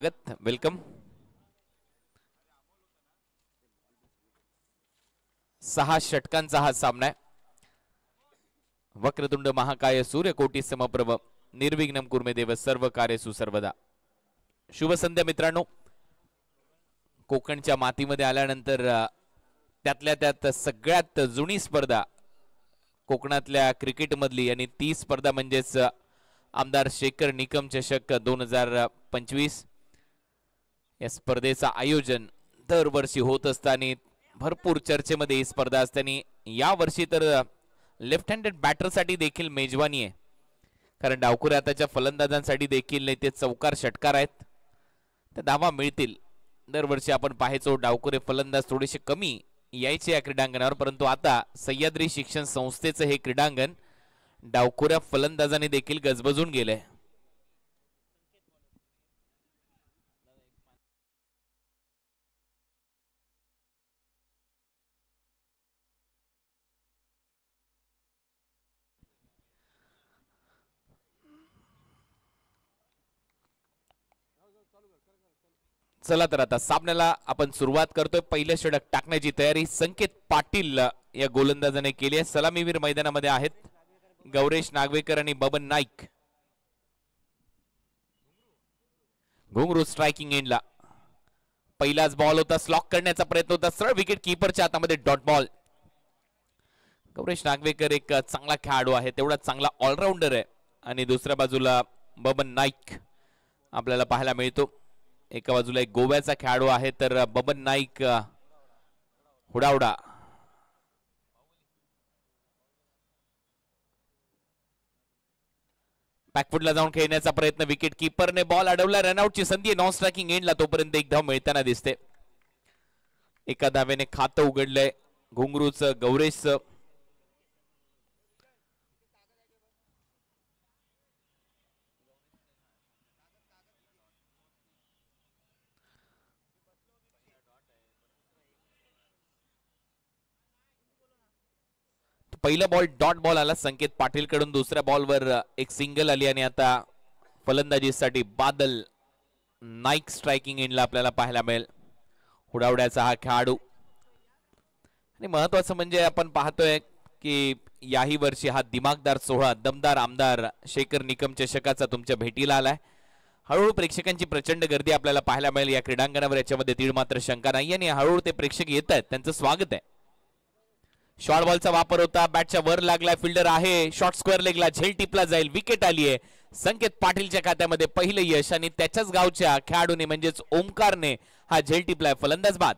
Welcome. 6 षटकांचा हा सामना आहे. वक्रतुंड महाकाय सूर्यकोटी समप्रभ निर्विघ्नं कुर्मे देव सर्व कार्येषु सर्वदा. शुभ संध्या मित्रांनो. कोकणच्या मातीमध्ये आल्यानंतर त्यातल्या त्यात सगळ्यात जुनी स्पर्धा कोकणातल्या क्रिकेट मधली आणि ती स्पर्धा म्हणजेच आमदार शेखर निकम चषक 2025. या स्पर्धेचं आयोजन दरवर्षी होत असताना भरपूर चर्चेमध्ये ही स्पर्धा असताना या वर्षी तर लेफ्ट हँडेड बॅटरसाठी देखील मेजवानी आहे. कारण डावखुरे आताच्या फलंदाजांसाठी देखील ते चौकार षटकार आहेत. त्या धावा मिळतील. दरवर्षी आपण पाहायचो डावखुरे फलंदाज थोडेसे कमी यायचे या क्रीडांगणावर, परंतु आता सह्याद्री शिक्षण संस्थेचं हे क्रीडांगण डावखुऱ्या फलंदाजाने देखील गजबजून गेलंय. चला तर आता सामन्याला आपण सुरुवात करतोय. पहिलं षटक टाकण्याची तयारी संकेत पाटील या गोलंदाजाने केली आहे. सलामीवीर मैदानामध्ये आहेत गौरेश नागवेकर आणि बबन नाईक. घुंगरू स्ट्रायकिंग एंडला. पहिलाच बॉल होता, स्लॉक करण्याचा प्रयत्न होता, सरळ विकेट कीपरच्या हातामध्ये डॉट बॉल. गौरेश नागवेकर एक चांगला खेळाडू आहे, तेवढा चांगला ऑलराऊंडर आहे. आणि दुसऱ्या बाजूला बबन नाईक आपल्याला पाहायला मिळतो. एका बाजूला एक गोव्याचा खेळाडू आहे तर बबन नाईक हुडावडा. बॅकफुटला जाऊन खेळण्याचा प्रयत्न, विकेट कीपरने बॉल अडवला. रनआउटची संधी नॉन स्ट्रायकिंग एंडला. तोपर्यंत एक धाव मिळताना दिसते. एका धावेने खातं उघडलंय घुंगरूचं गौरेशचं. पहिला बॉल डॉट बॉल आला संकेत पाटील कडून. दुसऱ्या बॉलवर एक सिंगल आली आणि आता फलंदाजीसाठी बादल नाईक स्ट्रायकिंग एंडला आपल्याला पाहायला मिळेल. हुडावड्याचा हा खेळाडू. आणि महत्वाचं म्हणजे आपण पाहतोय की याही वर्षी हा दिमागदार सोहळा दमदार आमदार शेखर निकम चषकाचा तुमच्या भेटीला आलाय. हळूहळू प्रेक्षकांची प्रचंड गर्दी आपल्याला पाहायला मिळेल या क्रीडांगणावर, याच्यामध्ये तीळ मात्र शंका नाही. आणि हळूहळू ते प्रेक्षक येत आहेत, त्यांचं स्वागत आहे. शॉर्ट बॉलचा वापर होता, बॅटच्या वर लागलाय, फिल्डर आहे, शॉर्ट स्क्वेअर लेगला झेल टिपला जाईल, विकेट आली आहे. संकेत पाटीलच्या खात्यामध्ये पहिलं यश आणि त्याच्याच गावच्या खेळाडूने म्हणजेच ओमकारने हा झेल टिपलाय. फलंदाज बाद.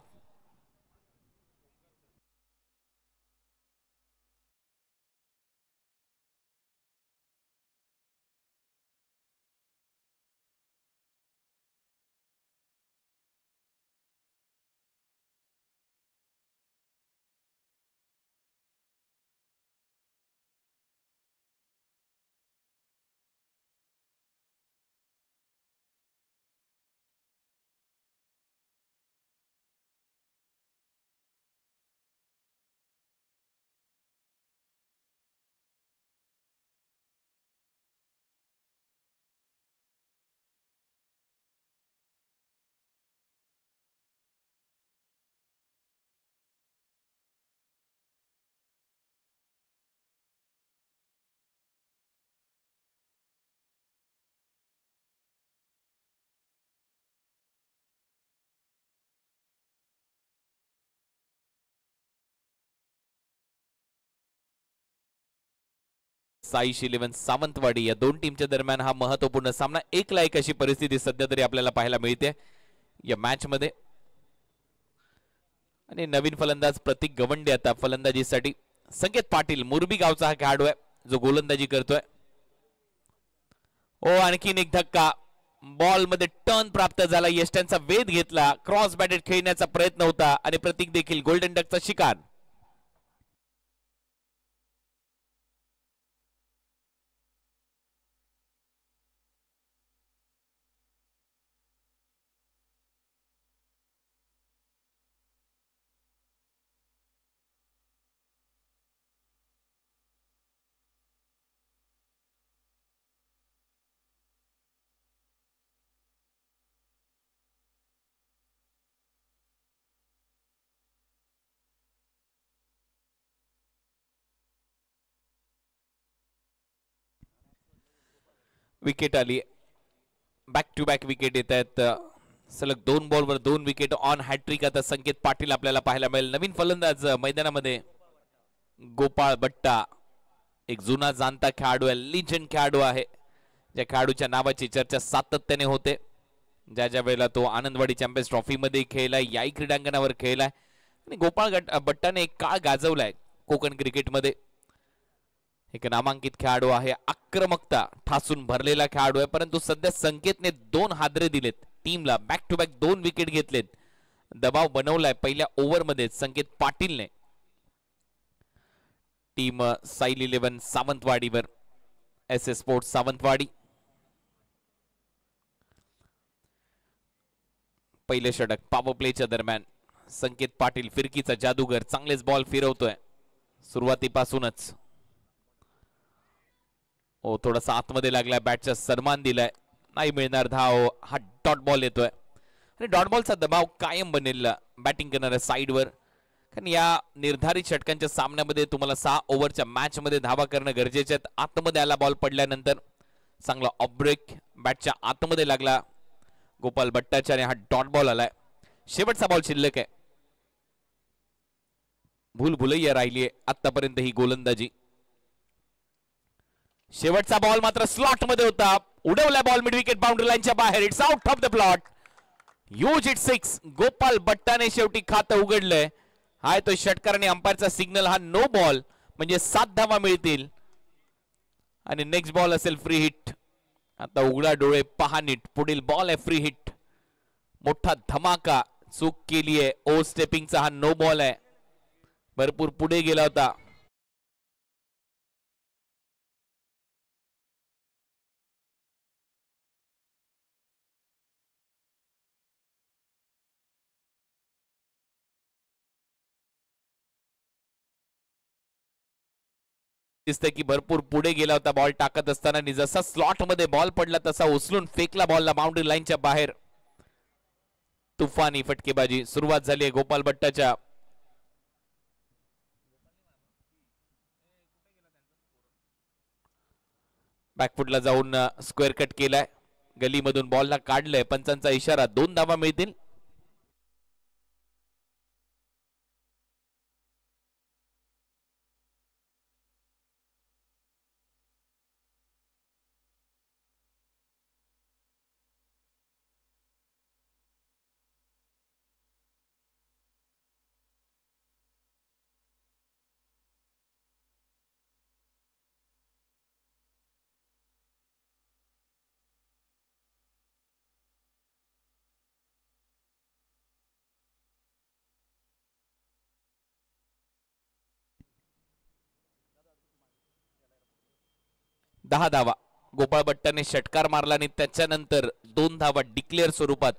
साईश 11 सावंतवाडी या दोन टीमच्या दरम्यान हा महत्वपूर्ण सामना. 1-1 अशी परिस्थिती सध्या तरी आपल्याला पाहायला मिळते या मॅच मध्ये. आणि नवीन फलंदाज प्रतीक गवंडे आता फलंदाजीसाठी. संकेत पाटील मुरबी गावचा हा खेळाडू आहे जो गोलंदाजी करतोय. ओ आणखीन एक धक्का. बॉल मध्ये टर्न प्राप्त झाला, यष्ट्यांचा वेध घेतला, क्रॉस बॅटेड खेळण्याचा प्रयत्न होता आणि प्रतीक देखील गोल्डन डकचा शिकार. विकेट आली, बॅक टू बॅक विकेट येत आहेत. सलग 2 बॉलवर 2 विकेट ऑन हॅट्रिक आता संकेत पाटील आपल्याला पाहायला मिळेल. नवीन फलंदाज मैदानामध्ये गोपाळ बट्टा, एक जुना जाणता खेळाडू आहे, लिजंड खेळाडू आहे, ज्या खेळाडूच्या नावाची चर्चा सातत्याने होते. ज्या ज्या वेळेला तो आनंदवाडी चॅम्पियन्स ट्रॉफी मध्ये खेळलाय, याही क्रीडांगणावर खेळलाय आणि गोपाळ बट्टाने एक काळ गाजवलाय कोकण क्रिकेटमध्ये. एक नामांकित खेळाडू आहे, आक्रमकता ठासून भरलेला खेळाडू आहे, परंतु सध्या संकेतने 2 हादरे दिलेत टीमला, बॅक टू बॅक 2 विकेट घेतलेत, दबाव बनवलाय पहिल्या ओव्हरमध्ये संकेत पाटीलने. टीम साईल 11 सावंतवाडीवर, SS स्पोर्ट्स सावंतवाडी. पहिले षटक पॉवर प्लेच्या दरम्यान संकेत पाटील फिरकीचा जादूगर, चांगलेच बॉल फिरवतोय सुरुवातीपासूनच. थोडासा आतमध्ये लागलाय, बॅटचा सन्मान दिलाय, नाही मिळणार धाव. हा डॉट बॉल येतोय आणि डॉट बॉलचा दबाव कायम बनेल बॅटिंग करणाऱ्या साईडवर, कारण या निर्धारित षटकांच्या सामन्यामध्ये तुम्हाला 6 ओव्हरच्या मॅच मध्ये धावा करणं गरजेचे आहेत. आतमध्ये आला बॉल पडल्यानंतर, चांगला ऑफ ब्रेक बॅटच्या आतमध्ये लागला गोपाल बट्टाच्या आणि हा डॉट बॉल आलाय. शेवटचा बॉल शिल्लक आहे, भूलभुलैया राहिली आहे आतापर्यंत ही गोलंदाजी. शेवटचा बॉल मात्र स्लॉट मध्ये होता, उडवला बॉल मिड विकेट बाउंड्री लाईनच्या बाहेर, it's out of the plot. Huge hit 6. Gopal बट्टाने शेवटी खातं उघडलंय. हाय तो षटकार आणि अंपायरचा सिग्नल, हा नो बॉल, म्हणजे 7 धावा मिळतील आणि नेक्स्ट बॉल असेल फ्री हिट. आता उघडा डोळे पहा नीट, पुढील बॉल आहे फ्री हिट. मोठा धमाका, चूक केली आहे ओ स्टेपिंगचा, हा नो बॉल आहे, भरपूर पुढे गेला होता. दिसतंय की भरपूर पुढे गेला होता बॉल टाकत असताना, आणि जसा स्लॉट मध्ये बॉल पडला तसा उचलून फेकला बॉलला बाउंड्री लाईनच्या बाहेर. तुफानी फटकेबाजी सुरुवात झाली आहे गोपाल बट्टाच्या. बॅकफुटला जाऊन स्क्वेअर कट केलाय, गलीमधून बॉलला काढलंय, पंचांचा इशारा, 2 धावा मिळतील. दहा धावा गोपाळ बट्टाने षटकार मारला आणि त्याच्यानंतर 2 धावा डिक्लेअर स्वरूपात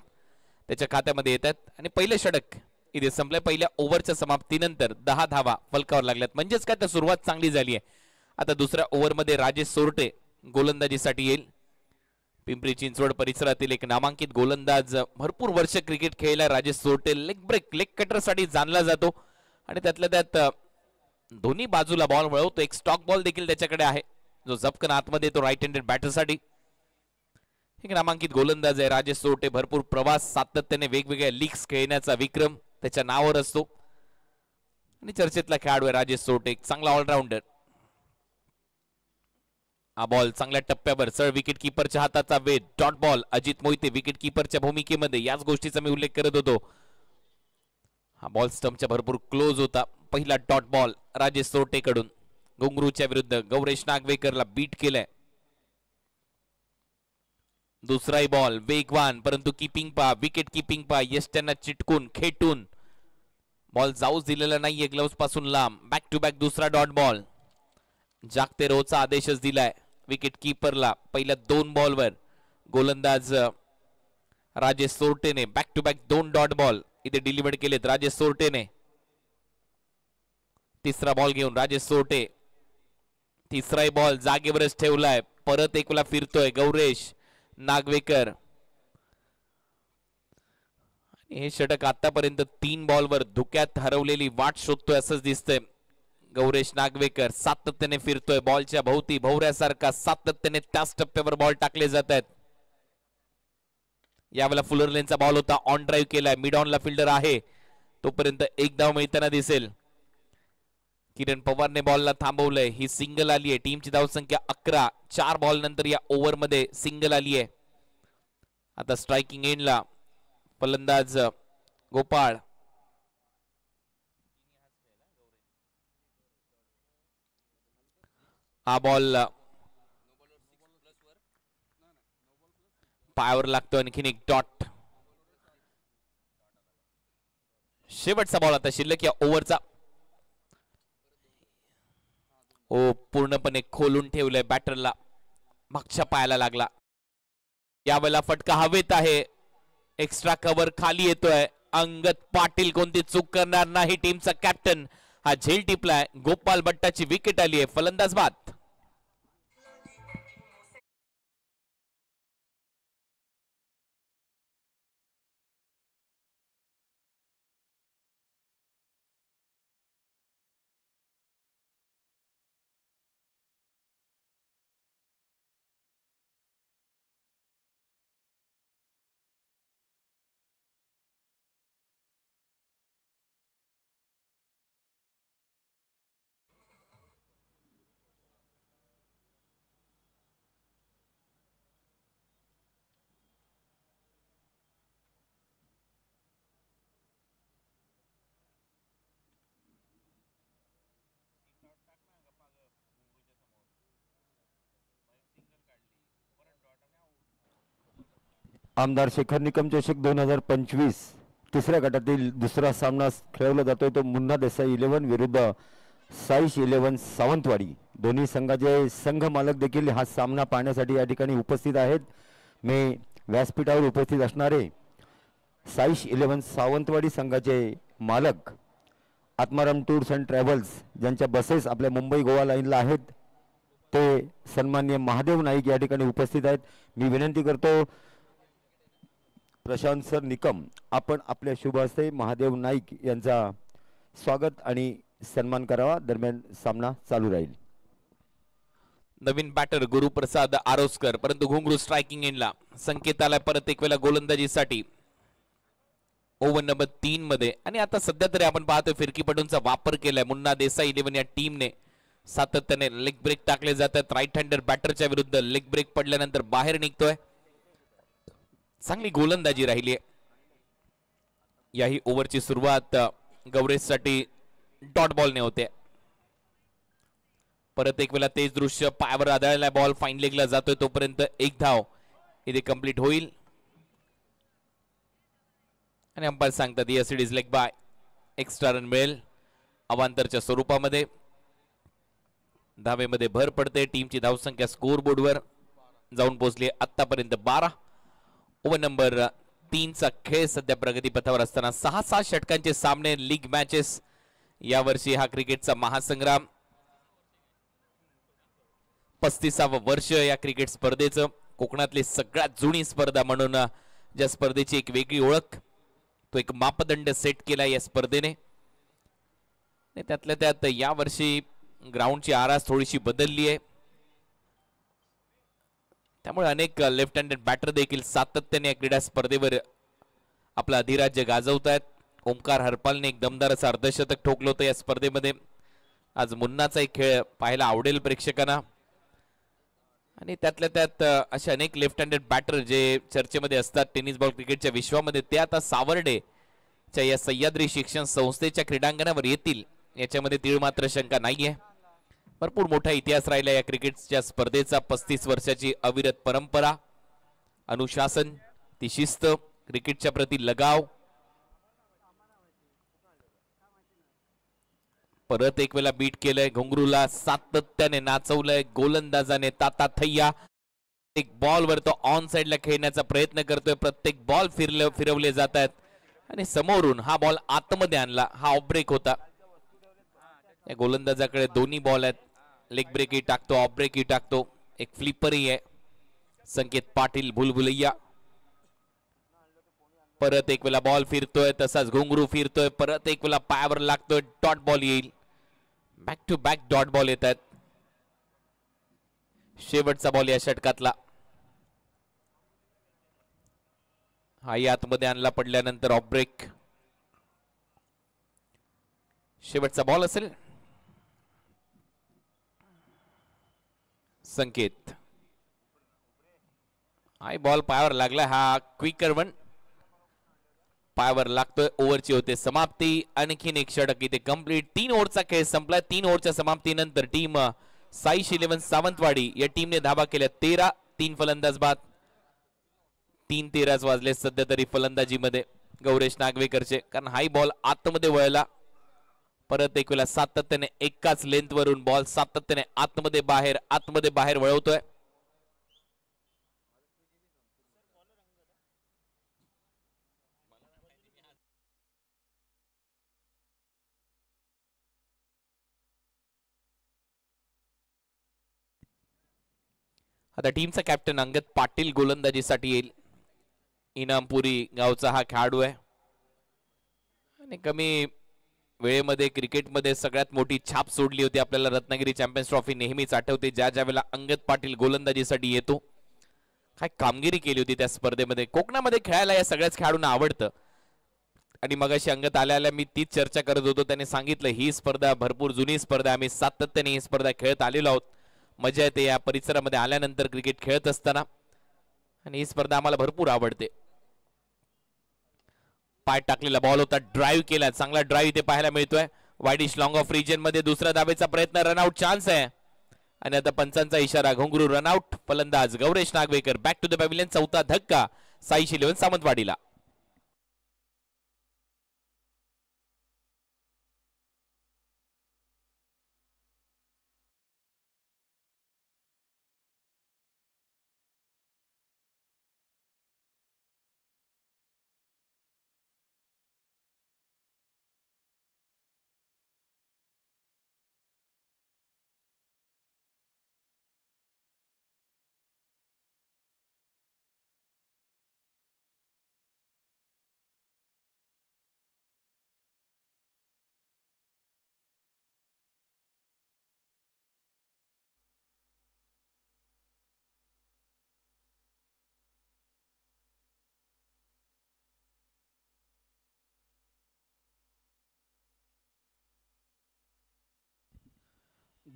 त्याच्या खात्यामध्ये येतात आणि पहिले षटक इथे संपले. पहिल्या ओव्हरच्या समाप्तीनंतर 10 धावा फलकावर लागल्यात, म्हणजेच काय तर सुरुवात चांगली झाली आहे. आता दुसऱ्या ओव्हरमध्ये राजेश सोरटे गोलंदाजीसाठी येईल. पिंपरी चिंचवड परिसरातील एक नामांकित गोलंदाज, भरपूर वर्ष क्रिकेट खेळला Rajesh Sorate. Leg break, leg cutter साठी जाणला जातो आणि त्यातल्या त्यात दोन्ही बाजूला बॉल वळवतो. एक स्टॉक बॉल देखील त्याच्याकडे आहे जो झपकन आतमध्ये येतो राईट हँडेड बॅटरसाठी. एक नामांकित गोलंदाज आहे राजेश सोरटे. भरपूर प्रवास, सातत्याने वेगवेगळ्या लीग्स खेळण्याचा विक्रम त्याच्या नावावर असतो आणि चर्चेतला खेळाडू आहे राजेश सोरटे, एक चांगला ऑलराऊंडर. हा बॉल चांगल्या टप्प्यावर, सर विकेट किपरच्या हाताचा वेध, dot ball. Ajit Mohite wicket किपरच्या भूमिकेमध्ये, याच गोष्टीचा मी उल्लेख करत होतो. हा बॉल स्टंपच्या भरपूर क्लोज होता. पहिला डॉट बॉल राजेश सोरटे कडून. घुंगरूच्या विरुद्ध गौरेश नागवेकरला बीट केलंय. दुसराही बॉल वेगवान, परंतु किपिंग पा, विकेट किपिंग पा, यष्ट्यांना चिटकून खेटून बॉल जाऊच दिलेला नाहीये ग्लोव्स पासून लांब. बॅक टू बॅक दुसरा डॉट बॉल. जागते रोचा आदेशच दिलाय विकेट किपरला. पहिल्या 2 बॉलवर गोलंदाज राजेश सोरटेने back to back 2 dot ball इथे डिलिव्हर केलेत राजेश सोरटेने. तिसरा बॉल घेऊन राजेश सोरटे, तिसराही बॉल जागेवरच ठेवलाय. परत एकला फिरतोय गौरेश नागवेकर. हे षटक आतापर्यंत 3 बॉलवर धुक्यात हरवलेली वाट शोधतोय असंच दिसतंय. गौरेश नागवेकर सातत्याने फिरतोय बॉलच्या भोवती, भोवऱ्यासारखा सातत्याने त्याच टप्प्यावर बॉल टाकले जात आहेत. यावेळेला फुलर लेनचा बॉल होता, ऑन ड्राईव्ह केलाय, मिड ऑनला फिल्डर आहे, तोपर्यंत एक धाव मिळताना दिसेल. किरण पवारने बॉलला थांबवलंय, ही सिंगल आली आहे. टीमची धावसंख्या 11, 4 बॉल नंतर या ओव्हर मध्ये सिंगल आली आहे. आता स्ट्रायकिंग एंडला फलंदाज गोपाळ. हा बॉल पायावर लागतो, आणखीन एक डॉट. शेवटचा बॉल आता शिल्लक या ओव्हरचा. पूर्णपणे खोलून ठेवलंय बॅटरला, मागच्या पायाला लागला. यावेळेला फटका हवेत आहे, एक्स्ट्रा कव्हर खाली येतोय. अंगद पाटील कोणती चूक करणार नाही, टीमचा कॅप्टन. हा झेल टिपलाय, गोपाल भट्टाची विकेट आली आहे. फलंदाज बाद. आमदार शेखर निकम चषक 2025 तिसऱ्या गटातील दुसरा सामना खेळवला जातोय. तो मुन्ना देसाई 11 विरुद्ध साईश 11 सावंतवाडी. दोन्ही संघाचे संघ मालक देखील हा सामना पाहण्यासाठी या ठिकाणी उपस्थित आहेत. मी व्यासपीठावर उपस्थित असणारे साईश 11 सावंतवाडी संघाचे मालक आत्माराम टूर्स अँड ट्रॅव्हल्स, ज्यांच्या बसेस आपल्या मुंबई गोवा लाईनला आहेत, ते सन्माननीय महादेव नाईक या ठिकाणी उपस्थित आहेत. मी विनंती करतो प्रशांत सर निकम, आपण आपल्या शुभ हस्ते महादेव नाईक यांचा स्वागत आणि सन्मान करावा. दरम्यान सामना चालू राहील. नवीन बॅटर गुरुप्रसाद आरोस्कर, परंतु घुंगरू स्ट्रायकिंग एंडला. संकेत आलाय परत एक वेळा गोलंदाजीसाठी ओव्हर नंबर 3 मध्ये. आणि आता सध्या तरी आपण पाहतोय फिरकीपटूंचा वापर केलाय मुन्ना देसाई 11 या टीमने. सातत्याने लेग ब्रेक टाकले जातात. राईट हँडर बॅटरच्या विरुद्ध लेग ब्रेक पडल्यानंतर बाहेर निघतोय. चांगली गोलंदाजी राहिली आहे. याही ओव्हरची सुरुवात गौरेशसाठी डॉट बॉलने होते. परत एक वेळा तेच दृश्य, पायावर आदळला बॉल फाईन लेगला जातोय, तोपर्यंत एक धाव इथे कंप्लीट होईल. आणि अंपायर सांगतात yes it is leg bye, extra run मिळेल अवांतरच्या स्वरूपामध्ये. धावेमध्ये भर पडते. टीमची धावसंख्या स्कोर बोर्डवर जाऊन पोहोचली आतापर्यंत 12. ओव्हर नंबर 3 चा खेळ सध्या प्रगतीपथावर असताना 6-6 षटकांचे सामने, लीग मॅचेस. यावर्षी हा क्रिकेटचा महासंग्राम, 35वे वर्ष या क्रिकेट स्पर्धेचं. कोकणातली सगळ्यात जुनी स्पर्धा म्हणून ज्या स्पर्धेची एक वेगळी ओळख, तो एक मापदंड सेट केला या स्पर्धेने. त्यातल्या त्यात यावर्षी ग्राउंडची आरास थोडीशी बदलली आहे, त्यामुळे अनेक लेफ्ट हँडेड बॅटर देखील सातत्याने या क्रीडा स्पर्धेवर आपला अधिराज्य गाजवत आहेत. ओमकार हरपालने एक दमदार असं अर्धशतक ठोकलं होतं या स्पर्धेमध्ये. आज मुन्नाचा एक खेळ पाहायला आवडेल प्रेक्षकांना. आणि त्यातल्या त्यात असे अनेक लेफ्ट हँडेड बॅटर जे चर्चेमध्ये असतात टेनिस बॉल क्रिकेटच्या विश्वामध्ये, ते आता सावर्डेच्या या सह्याद्री शिक्षण संस्थेच्या क्रीडांगणावर येतील याच्यामध्ये तीळ मात्र शंका नाहीये. भरपूर मोठा इतिहास राहिला या क्रिकेटच्या स्पर्धेचा. 35 वर्षाची अविरत परंपरा, अनुशासन, ती शिस्त, क्रिकेटच्या प्रती लगाव. परत एक वेळा बीट केलंय घुंगरूला, सातत्याने नाचवलंय गोलंदाजाने ताता थैया. एक बॉल वर तो ऑन साइडला खेळण्याचा प्रयत्न करतोय. प्रत्येक बॉल फिरवले जात आहेत आणि समोरून हा बॉल आतमध्ये आणला. हा ऑफ ब्रेक होता. या गोलंदाजाकडे दोन्ही बॉल आहेत. लेग ब्रेकही टाकतो, ऑफ ब्रेकही टाकतो, एक फ्लिपरही आहे. संकेत पाटील भुलभुलैया. परत एक वेळा बॉल फिरतोय, तसाच घुंगरू फिरतोय. परत एक वेळा पायावर लागतोय, डॉट बॉल येईल. Back to back dot ball येत आहेत. शेवटचा बॉल या षटकातला. हाही आतमध्ये आणला पडल्यानंतर ऑफ ब्रेक. शेवटचा बॉल असेल. संकेत हाय बॉल पायावर लागला. हा क्विकर वन पायावर लागतोय. ओव्हरची होते समाप्ती. आणखीन एक षटक इथे कंप्लीट. 3 ओव्हरचा खेळ संपला. 3 ओव्हरच्या समाप्तीनंतर टीम साईश 11 सावंतवाडी या टीमने धाबा केल्या 13. 3 फलंदाज बाद. 3-13 वाजले सध्या तरी फलंदाजीमध्ये गौरेश नागवेकरचे, कारण हाई बॉल आतमध्ये वळला. परत एक वेळा सातत्याने एकाच लेंथ वरून बॉल सातत्याने आतमध्ये बाहेर वळवतोय. आता टीमचा कॅप्टन अंगद पाटील गोलंदाजीसाठी येईल. इनामपुरी गावचा हा खेळाडू आहे आणि कमी वेळेमध्ये क्रिकेटमध्ये सगळ्यात मोठी छाप सोडली होती. आपल्याला रत्नागिरी चॅम्पियन्स ट्रॉफी नेहमीच आठवते. ज्या वेळेला अंगद पाटील गोलंदाजीसाठी येतो, काय कामगिरी केली होती त्या स्पर्धेमध्ये. कोकणामध्ये खेळायला या सगळ्याच खेळाडूंना आवडतं आणि मगाशी अंगद आल्या मी तीच चर्चा करत होतो. त्याने सांगितलं ही स्पर्धा भरपूर जुनी स्पर्धा, आम्ही सातत्याने ही स्पर्धा खेळत आलेलो आहोत. मजा येते या परिसरामध्ये आल्यानंतर क्रिकेट खेळत असताना आणि ही स्पर्धा आम्हाला भरपूर आवडते. पाय टाकलेला बॉल होता, ड्राईव्ह केला, चांगला ड्राईव्ह इथे पाहायला मिळतोय. वाईडिश लॉंग ऑफ रिजन मध्ये दुसरा धाबेचा प्रयत्न, रनआउट चान्स आहे आणि आता पंचांचा इशारा, घुंगरू रनआउट. फलंदाज Gauresh Nagvekar back to the pavilion. चौथा धक्का साईश 11 सावंतवाडीला.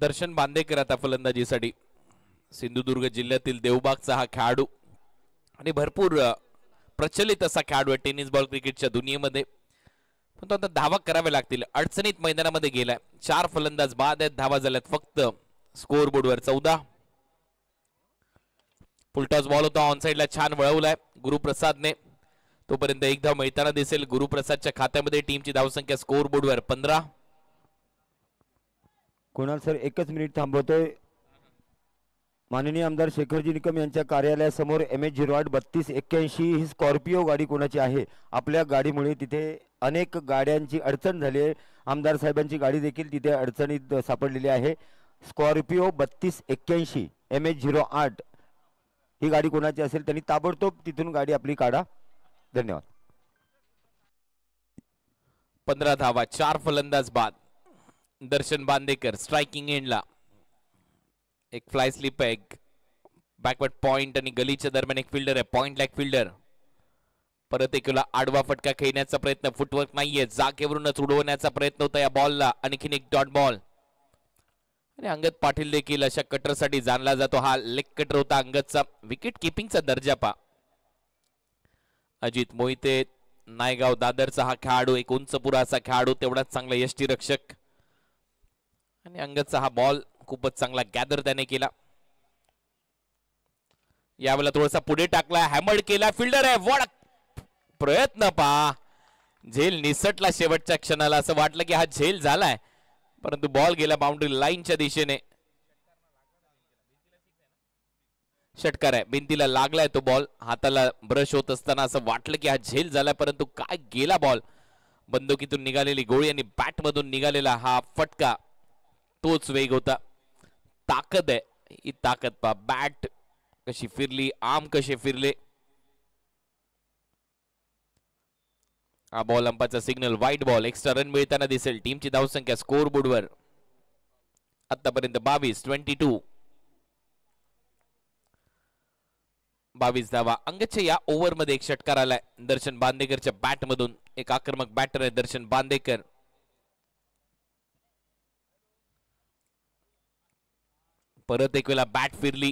दर्शन बांदेकर आता फलंदाजीसाठी. सिंधुदुर्ग जिल्ह्यातील देवबागचा हा खेळाडू आणि भरपूर प्रचलित असा खेळाडू आहे टेनिस बॉल क्रिकेटच्या दुनियेमध्ये. पण तो आता धावा करावे लागतील. अडचणीत मैदानामध्ये गेलाय. 4 फलंदाज बाद आहेत. धावा झाल्यात फक्त स्कोर बोर्डवर 14. फुलटॉस बॉल होता, ऑन साइडला छान वळवलाय गुरुप्रसादने. तोपर्यंत एक धाव मिळताना दिसेल गुरुप्रसादच्या खात्यामध्ये. टीमची धावसंख्या स्कोर बोर्डवर 15. कुणाल सर एकच मिनिट थांबवतोय. माननीय आमदार शेखरजी निकम यांच्या कार्यालयासमोर MH08 3281 ही स्कॉर्पिओ गाडी कोणाची आहे? आपल्या गाडीमुळे तिथे अनेक गाड्यांची अडचण झाली आहे. आमदार साहेबांची गाडी देखील तिथे अडचणीत सापडलेली आहे. स्कॉर्पिओ 3281 MH08 ही गाडी कोणाची असेल त्यांनी ताबडतोब तिथून गाडी आपली काढा. धन्यवाद. 15 धावा, 4 फलंदाज बाद. दर्शन बांदेकर स्ट्रायकिंग एंडला. एक फ्लाय स्लिप आहे, एक बॅकवर्ड पॉइंट आणि गलीच्या दरम्यान एक फिल्डर आहे, पॉइंट लॅक फिल्डर. परत एक आडवा फटका खेळण्याचा प्रयत्न, फुटवर्क नाहीये, जागेवरूनच उडवण्याचा प्रयत्न होता या बॉलला. आणखीन एक डॉट बॉल आणि अंगद पाटील देखील अशा कटरसाठी जाणला जातो. हा लेग कटर होता अंगदचा. विकेट किपिंगचा दर्जा पा. अजित मोहिते नायगाव दादरचा हा खेळाडू, एक उंचपुरा असा खेळाडू, तेवढाच चांगला यष्टीरक्षक. आणि अंगदचा हा बॉल खूपच चांगला गॅदर त्याने केला. यावेळेला थोडासा पुढे टाकला, हॅमर्ड केला, फिल्डर आहे, वॉड प्रयत्न पा. झेल निसटला शेवटच्या क्षणाला. असं वाटलं की हा झेल झालाय, परंतु बॉल गेला बाउंड्री लाईनच्या दिशेने. षटकार आहे, भिंतीला लागलाय तो बॉल. हाताला ब्रश होत असताना असं वाटलं की हा झेल झालाय, परंतु काय गेला बॉल. बंदुकीतून निघालेली गोळी आणि बॅट मधून निघालेला हा फटका, तोच वेग होता. ताकद आहे ही, ताकद पा. बॅट कशी फिरली, आर्म कसे फिरले. हा बॉल अंपाचा signal, white ball. Extra run मिळताना दिसेल. टीमची धावसंख्या स्कोर बोर्डवर आतापर्यंत 22 धावा. अंगच्या या ओव्हरमध्ये एक षटकार आलाय दर्शन बांदेकरच्या बॅट मधून. एक आक्रमक बॅटर आहे दर्शन बांदेकर. परत एक वेळा बॅट फिरली,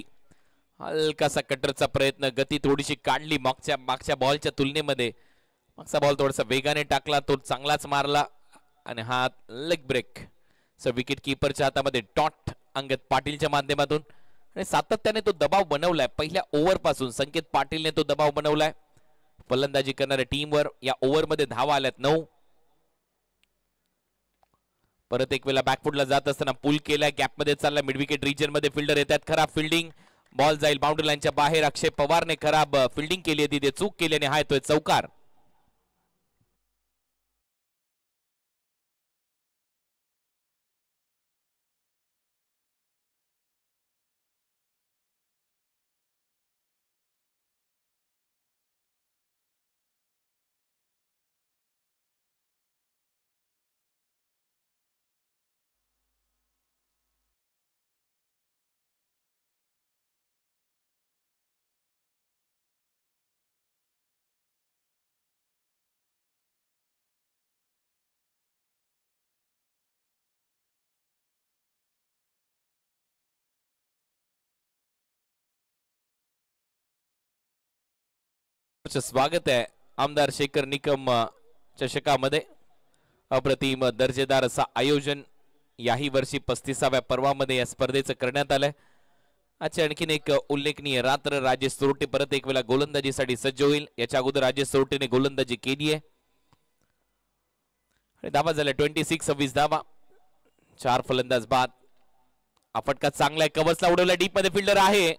हलकासा कटरचा प्रयत्न, गती थोडीशी काढली मागच्या बॉलच्या तुलनेमध्ये. मागचा बॉल थोडासा वेगाने टाकला, तो चांगलाच मारला आणि हा लेग ब्रेक. सो विकेट कीपरच्या हातामध्ये डॉट अंगद पाटीलच्या माध्यमातून. आणि सातत्याने तो दबाव बनवलाय पहिल्या ओव्हर पासून. संकेत पाटीलने तो दबाव बनवलाय. फलंदाजी करणाऱ्या टीमवर या ओव्हरमध्ये धावा आल्यात 9. परत एक वेळा बॅकफुटला जात असताना पुल केलाय, गॅपमध्ये चालला, मिड विकेट रिजन मध्ये फिल्डर येतात. खराब फिल्डिंग, बॉल जाईल बाउंड्री लाईनच्या बाहेर. अक्षय पवारने खराब फिल्डिंग केली आहे, तिथे चूक केल्याने हा येतोय चौकार. स्वागत आहे आमदार शेखर निकम चषकामध्ये. अप्रतिम दर्जेदार असं आयोजन याही वर्षी 35व्या पर्वामध्ये या स्पर्धेचं करण्यात आलंय. आजची आणखीन एक उल्लेखनीय रात्र. राजेश सोरटे परत एक वेळा गोलंदाजीसाठी सज्ज होईल. याच्या अगोदर राजेश सोरटेने गोलंदाजी केली आहे आणि धावा झाल्या 26. 26 धावा, 4 फलंदाज बाद. हा फटका चांगला आहे, कव्हर्सला उडवला, डीप मध्ये फिल्डर आहे.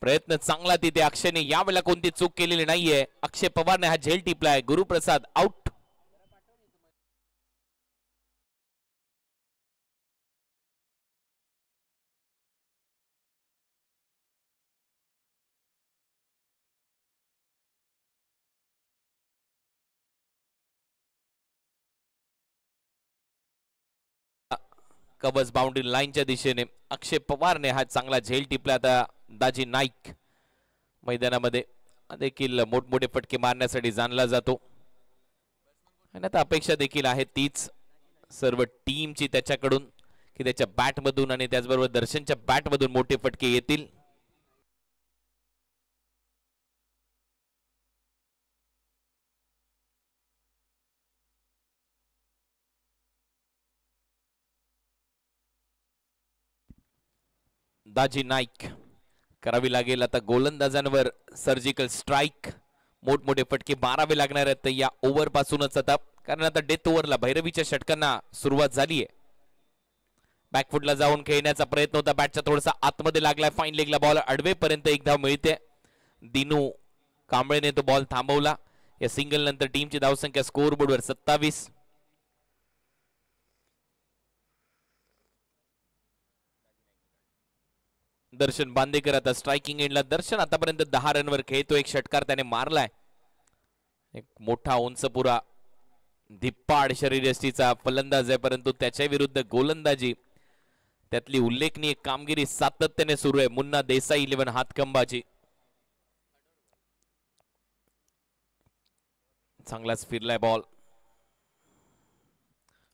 प्रयत्न चांगला तिथे. अक्षयने यावेळेला कोणती चूक केलेली नाहीये. अक्षय पवारने हा झेल टिपलाय. गुरुप्रसाद आउट. कवच बाउंड्री लाईनच्या दिशेने अक्षय पवारने हा चांगला झेल टिपला. आता दाजी नाईक मैदानामध्ये देखील मोठमोठे फटके मारण्यासाठी जाणला जातो आणि आता अपेक्षा देखील आहे तीच सर्व टीमची त्याच्याकडून की त्याच्या बॅट मधून आणि त्याचबरोबर दर्शनच्या बॅट मधून मोठे फटके येतील. दाजी नाईक करावी लागेल आता गोलंदाजांवर सर्जिकल स्ट्राइक. मोठमोठे फटके मारावे लागणार आहेत या ओव्हर पासूनच आता, कारण आता डेथ ओव्हरला भैरवीच्या षटकांना सुरुवात झाली आहे. बॅकफुटला जाऊन खेळण्याचा प्रयत्न होता, बॅटचा थोडासा आतमध्ये लागलाय. फाईन लेगला बॉल अडवेपर्यंत एक धाव मिळते. दिनू कांबळेने तो बॉल थांबवला. या सिंगल नंतर टीमची धावसंख्या स्कोअर बोर्डवर 27. दर्शन बांदेकर आता स्ट्रायकिंग एंडला. दर्शन आतापर्यंत 10 रनवर खेळतो. एक षटकार त्याने मारलाय. एक मोठा उंचपुरा धिप्पाड शरीरयष्टीचा फलंदाज आहे, परंतु त्याच्या विरुद्ध गोलंदाजी त्यातली उल्लेखनीय कामगिरी सातत्याने सुरू आहे. मुन्ना देसाई 11 हातकंबाची. चांगलाच फिरलाय बॉल,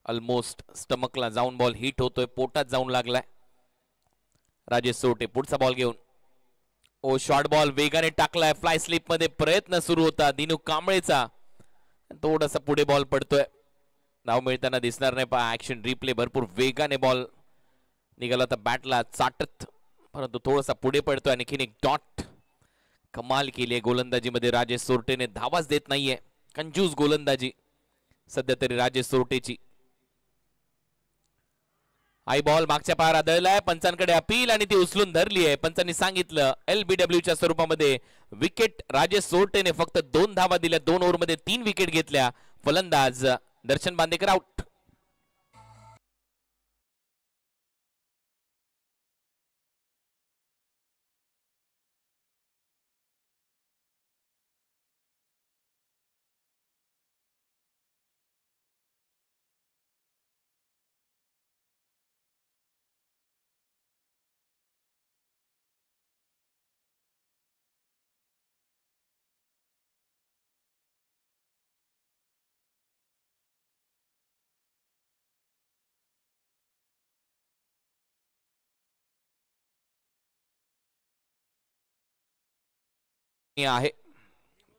ऑलमोस्ट स्टमकला जाऊन बॉल हिट होतोय, पोटात जाऊन लागलाय. राजेश सोटे पुढचा बॉल घेऊन ओ शॉर्ट बॉल वेगाने टाकलाय. फ्लाय स्लिप मध्ये प्रयत्न सुरू होता दिनू कांबळेचा. थोडासा पुढे बॉल पडतोय, धाव मिळताना दिसणार नाही. ऍक्शन रिप्ले, भरपूर वेगाने बॉल निघाला तर बॅटला चाटत, परंतु थोडासा पुढे पडतोय. आणखीन एक डॉट. कमाल केली आहे गोलंदाजीमध्ये राजेश सोरटेने. धावाच देत नाहीये, कंजूस गोलंदाजी सध्या तरी राजेश सोरटेची. आई बॉल मागच्या पार आदळलाय. पंचांकडे अपील आणि ती उचलून धरली आहे. पंचांनी सांगितलं LBW च्या स्वरूपामध्ये विकेट. राजेश सोरटेने फक्त 2 धावा दिल्या. 2 ओव्हरमध्ये 3 विकेट घेतल्या. फलंदाज दर्शन बांदेकर आउट. आहे.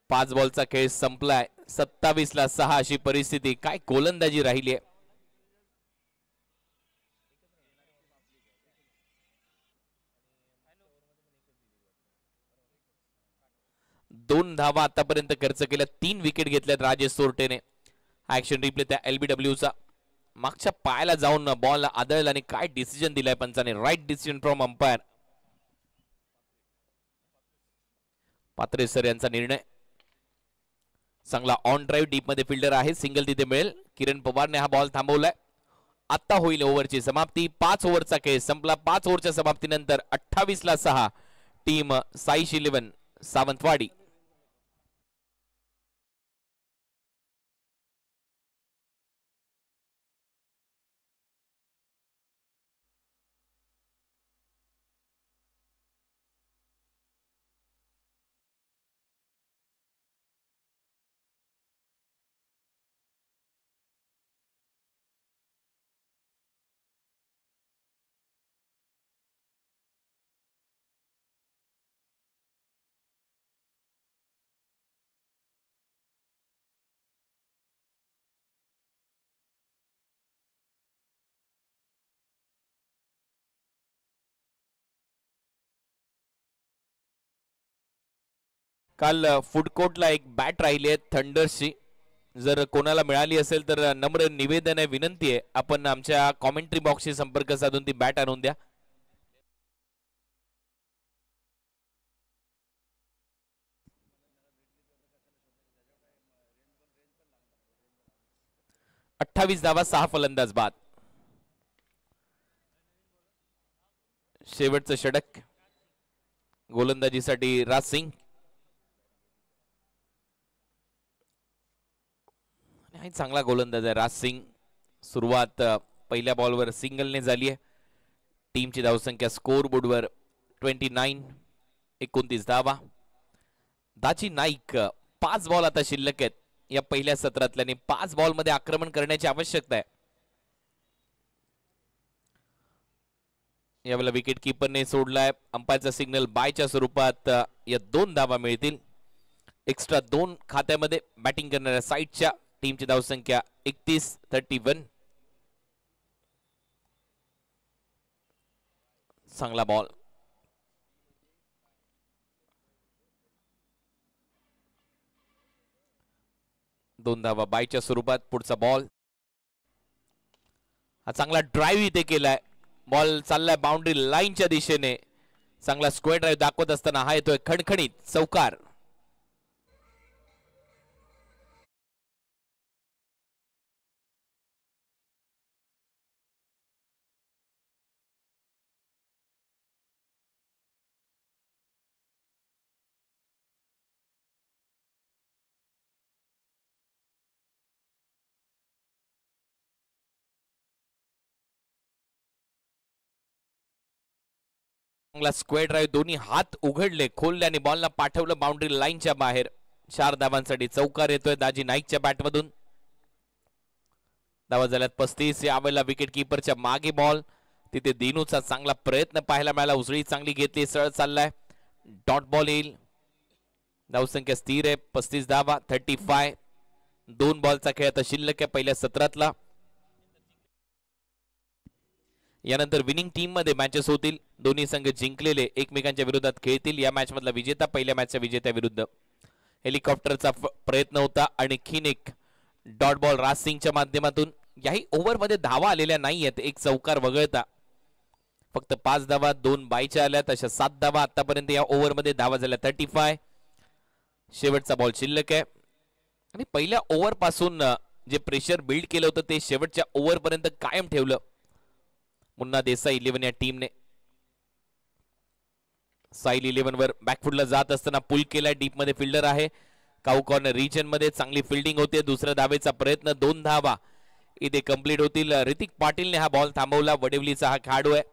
5 बॉलचा खेळ संपलाय. 27-6 अशी परिस्थिती. काय गोलंदाजी राहिली आहे. 2 धावा आतापर्यंत खर्च केल्या. 3 विकेट घेतल्यात राजेश सोरटेने. ऍक्शन रिप्ले त्या LBWचा. मागच्या पायाला जाऊन बॉल आदळला आणि काय डिसिजन दिलाय पंचाने. Right decision from umpire Patre sir यांचा निर्णय. चांगला ऑन ड्राईव्ह डीप मध्ये फिल्डर आहे. सिंगल तिथे मिळेल. किरण पवारने हा बॉल थांबवलाय. आता होईल ओव्हरची समाप्ती. 5 ओव्हरचा खेळ संपला. 5 ओव्हरच्या समाप्तीनंतर 28-6 टीम साईश 11 सावंतवाडी. काल फूड कोर्टला एक बॅट राहिली आहे थंडर्सची. जर कोणाला मिळाली असेल तर नम्र निवेदन आहे, विनंती आहे, आपण आमच्या कॉमेंट्री बॉक्सशी संपर्क साधून ती बॅट आणून द्या. अठ्ठावीस धावा 6 फलंदाज बाद. शेवटचं षटक गोलंदाजीसाठी राज सिंग. चांगला गोलंदाज आहे राज सिंग. सुरुवात पहिल्या बॉलवर सिंगलने झाली आहे. टीमची धावसंख्या स्कोर बोर्डवर 29 धावा. दाजी नाईक 5 बॉल आता शिल्लक आहेत या पहिल्या सत्रातल्याने. 5 बॉल मध्ये आक्रमण करण्याची आवश्यकता आहे. यावेळेला विकेट किपरने सोडलाय. अंपायरचा सिग्नल बायच्या स्वरूपात या 2 धावा मिळतील. एक्स्ट्रा 2 खात्यामध्ये बॅटिंग करणाऱ्या साईडच्या टीमची धावसंख्या 31-31. चांगला बॉल. दोन धावा बायच्या स्वरूपात. पुढचा बॉल. हा चांगला ड्राईव्ह इथे केलाय. बॉल चाललाय बाउंड्री लाईनच्या दिशेने. चांगला स्क्वेअर ड्राईव्ह दाखवत असताना हा येतोय खणखणीत चौकार. चांगला स्क्वेअर ड्राईव्ह. दोन्ही हात उघडले, खोलले आणि बॉलला पाठवलं बाउंड्री लाईनच्या बाहेर. 4 धावांसाठी चौकार येतोय दाजी नाईकच्या बॅटमधून. धावा झाल्यात 35. यावेळेला विकेट किपरच्या मागे बॉल. तिथे दिनूचा चांगला प्रयत्न पाहायला मिळाला. उसळी चांगली घेतली. सरळ चाललाय. डॉट बॉल येईल. धावसंख्या स्थिर आहे. 35 धावा 35. 2 बॉलचा खेळ आता शिल्लक आहे पहिल्या सत्रातला. यानंतर विनिंग टीम मध्ये मॅचेस होतील. दोन्ही संघ जिंकलेले एकमेकांच्या विरोधात खेळतील. या मॅच मधला विजेता पहिल्या मॅचच्या विजेत्या विरुद्ध. हेलिकॉप्टरचा प्रयत्न होता. आणखीन एक डॉट बॉल राज सिंगच्या माध्यमातून. याही ओव्हर मध्ये धावा आलेल्या नाहीयेत एक चौकार वगळता. फक्त 5 धावा 2 बायच्या आल्यात. अशा 7 धावा आतापर्यंत या ओव्हर मध्ये धावा झाल्या 35. शेवटचा बॉल शिल्लक आहे. आणि पहिल्या ओव्हर पासून जे प्रेशर बिल्ड केलं होतं ते शेवटच्या ओव्हर पर्यंत कायम ठेवलं मुन्ना देसाई 11 या टीमने. साईल 11 वर बॅकफुटला जात असताना पुल केलाय. डीप मध्ये फिल्डर आहे. काऊ कॉर्नर रिजन मध्ये चांगली फिल्डिंग होते. दुसऱ्या धावेचा प्रयत्न. 2 धावा इथे कंप्लीट होतील. ऋतिक पाटीलने हा बॉल थांबवला. वडिवलीचा हा खेळाडू आहे.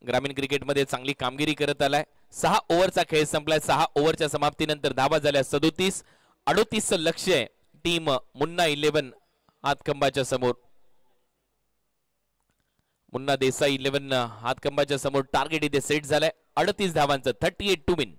ग्रामीण क्रिकेटमध्ये चांगली कामगिरी करत आलाय. 6 ओव्हरचा खेळ संपलाय. 6 ओव्हरच्या समाप्तीनंतर धावा झाल्या 37. 38 लक्ष आहे टीम मुन्ना 11 हातखंबाच्या समोर. मुन्ना देसाई 11 हातखंबाच्या समोर टार्गेट इथे सेट झालंय. 38 धावांचं 38 टू विन.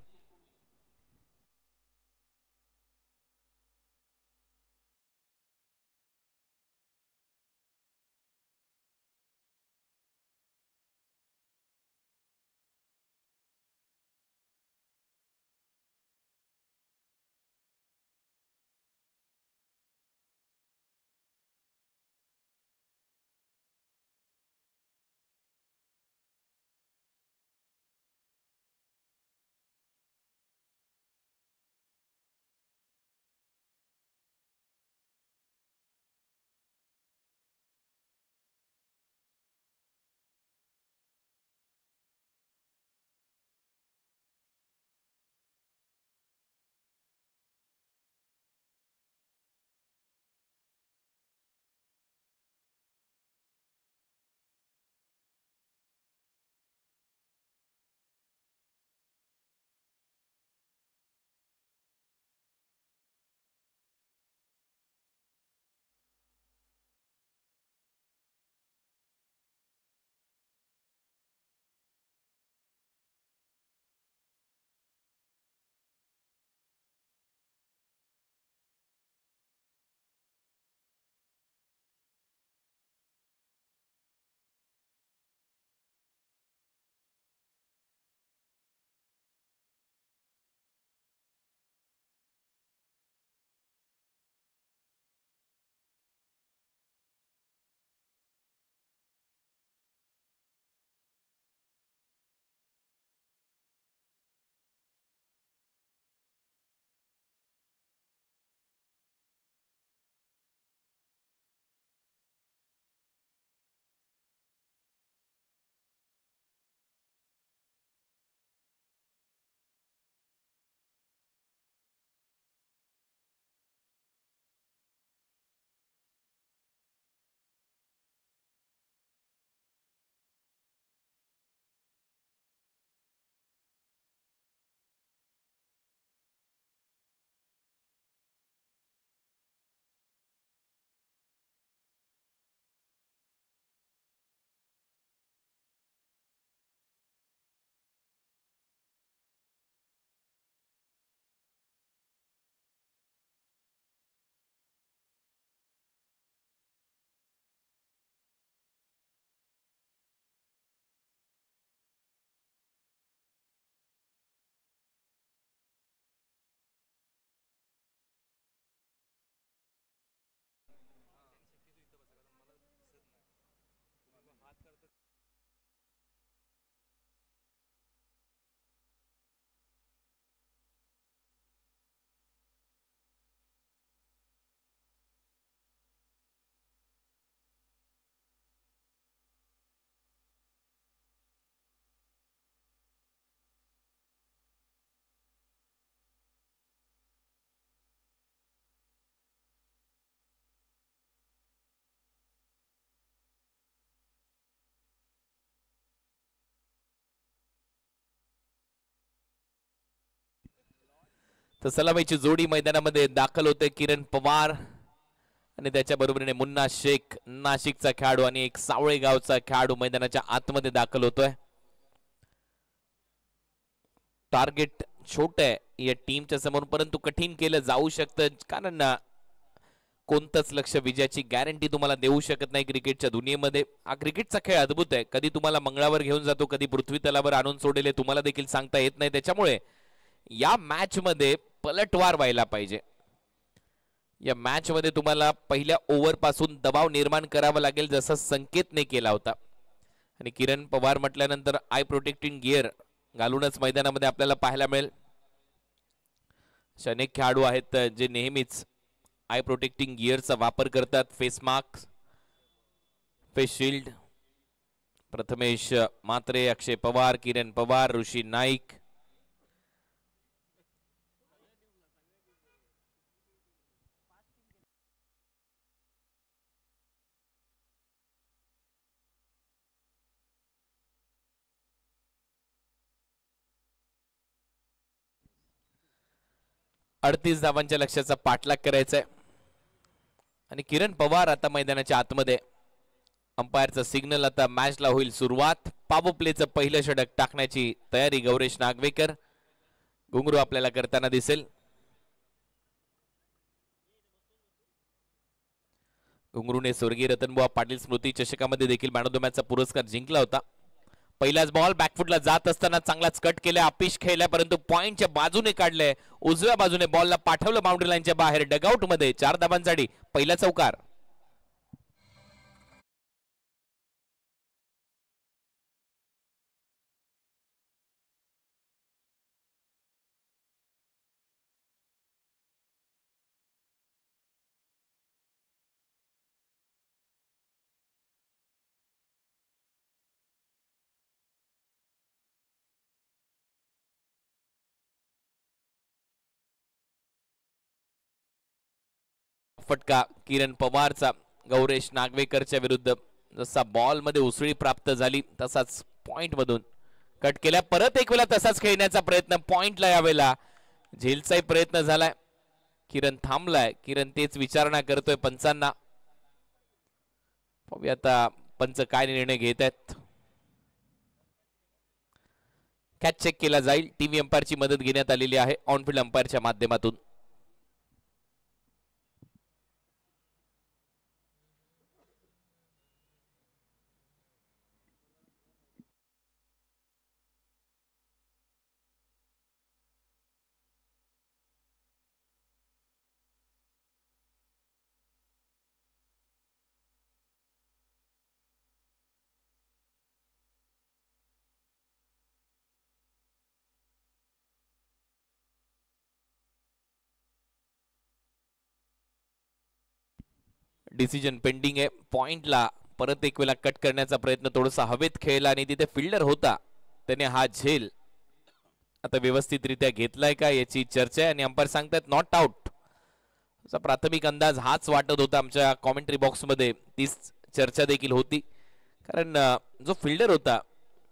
तर सलामीची जोडी मैदानामध्ये दाखल होते. किरण पवार आणि त्याच्या बरोबरीने मुन्ना शेख नाशिकचा खेळाडू आणि एक सावळे गावचा खेळाडू मैदानाच्या आतमध्ये दाखल होतोय. टार्गेट छोट आहे या टीमच्या समोर, परंतु कठीण केलं जाऊ शकतं, कारण कोणतंच लक्ष विजयाची गॅरंटी तुम्हाला देऊ शकत नाही क्रिकेटच्या दुनियेमध्ये. हा क्रिकेटचा खेळ अद्भुत आहे. कधी तुम्हाला मंगळावर घेऊन जातो, कधी पृथ्वी तलावर आणून सोडेल तुम्हाला देखील सांगता येत नाही. त्याच्यामुळे या मॅच मध्ये पलटवार व्हायला पाहिजे. या मॅच मध्ये तुम्हाला पहिल्या ओव्हर पासून दबाव निर्माण करावा लागेल, जसा संकेतने केला होता. आणि किरण पवार म्हटल्यानंतर आय प्रोटेक्टिंग गिअर घालूनच मैदानामध्ये आपल्याला पाहायला मिळेल. अनेक खेळाडू आहेत जे नेहमीच आय प्रोटेक्टिंग गिअरचा वापर करतात. Face mask, face shield. Prathamesh Matre, Akshay Pawar, Kiran Pawar, Rishi Naik. अडतीस धावांच्या लक्ष्याचा पाठलाग करायचा आहे. आणि किरण पवार आता मैदानाच्या आतमध्ये. अंपायरचा सिग्नल. आता मॅचला होईल सुरुवात. पॉवर प्लेचं पहिलं षटक टाकण्याची तयारी गौरेश नागवेकर. घुंगरू आपल्याला करताना दिसेल. घुंगरूने स्वर्गीय रतनबुवा पाटील स्मृती चषकामध्ये देखील मॅन ऑफ द मॅचचा पुरस्कार जिंकला होता. पहिलाच बॉल बॅकफुटला जात असताना चांगलाच कट केला, अपिश खेळला, परंतु पॉइंटच्या बाजूने काढले. उजव्या बाजूने बॉलला पाठवलं बाउंड्री लाईनच्या बाहेर. डगआउट मध्ये 4 धाबांसाठी पहिला चौकार. फटका किरण पवारचा गौरेश नागवेकरच्या विरुद्ध. जसा बॉल मध्ये उसळी प्राप्त झाली तसाच पॉइंट मधून कट केला. परत एक वेळा तसाच खेळण्याचा प्रयत्न. पॉइंटला यावेळेला झेलचाही प्रयत्न झालाय. किरण थांबलाय. किरण तेच विचारणा करतोय पंचांना. पाहूया आता पंच काय निर्णय घेत आहेत. कॅच चेक केला जाईल. टीव्ही अंपायरची मदत घेण्यात आलेली आहे ऑनफिल्ड अंपायरच्या माध्यमातून. डिसिजन पेंडिंग आहे. पॉइंटला परत एक वेळा कट करण्याचा प्रयत्न, थोडासा हवेत खेळला आणि तिथे फिल्डर होता, त्याने हा झेल आता व्यवस्थितरित्या घेतलाय का याची चर्चा आहे. आणि अंपायर सांगतात नॉट आउट. प्राथमिक अंदाज हाच वाटत होता. आमच्या कॉमेंट्री बॉक्स मध्ये तीच चर्चा देखील होती, कारण जो फिल्डर होता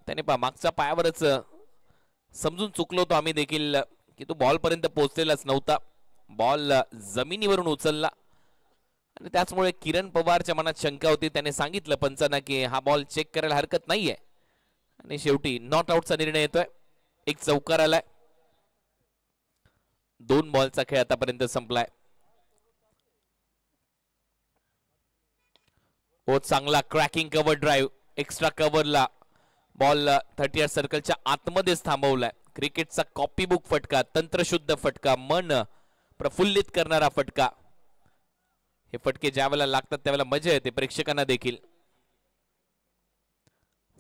त्याने मागच्या पायावरच समजून चुकलो होतो आम्ही देखील की तो बॉल पर्यंत पोहोचलेलाच नव्हता. बॉल जमिनीवरून उचलला आणि त्याचमुळे किरण पवारच्या मनात शंका होती. त्याने सांगितलं पंचांना की हा बॉल चेक करायला हरकत नाहीये. आणि शेवटी नॉट आउटचा निर्णय येतोय. एक चौकार आलाय. 2 बॉलचा खेळ आतापर्यंत संपलाय. ओ चांगला क्रॅकिंग कव्हर ड्राईव्ह. एक्स्ट्रा कव्हरला बॉल 38 सर्कलच्या आतमध्येच थांबवलाय. क्रिकेटचा कॉपीबुक फटका, तंत्रशुद्ध फटका, मन प्रफुल्लित करणारा फटका. हे फटके ज्यावेळेला लागतात त्यावेळेला मजा येते प्रेक्षकांना देखील.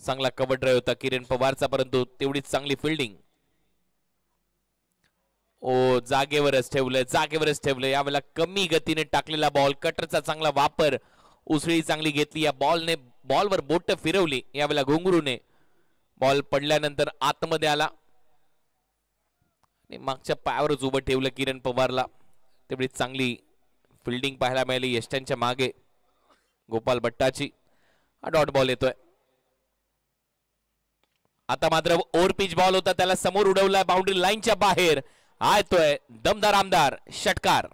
चांगला कव्हर ड्राईव्ह होता किरण पवारचा, परंतु तेवढीच चांगली फिल्डिंग. ओ जागेवरच ठेवलंय. यावेळेला कमी गतीने टाकलेला बॉल, कटरचा चांगला वापर, उसळी चांगली घेतली. या बॉलवर बोट फिरवली. यावेळेला घुंगरूने बॉल पडल्यानंतर आतमध्ये आला आणि मागच्या पायावरच उभं ठेवलं किरण पवारला. तेवढी चांगली फिल्डिंग पाहायला मिळाली यष्ट्यांच्या मागे गोपाल भट्टाची. हा डॉट बॉल येतोय. आता मात्र ओव्हर पिच बॉल होता, त्याला समोर उडवला बाउंड्री लाईनच्या बाहेर. हा येतोय दमदार आमदार षटकार.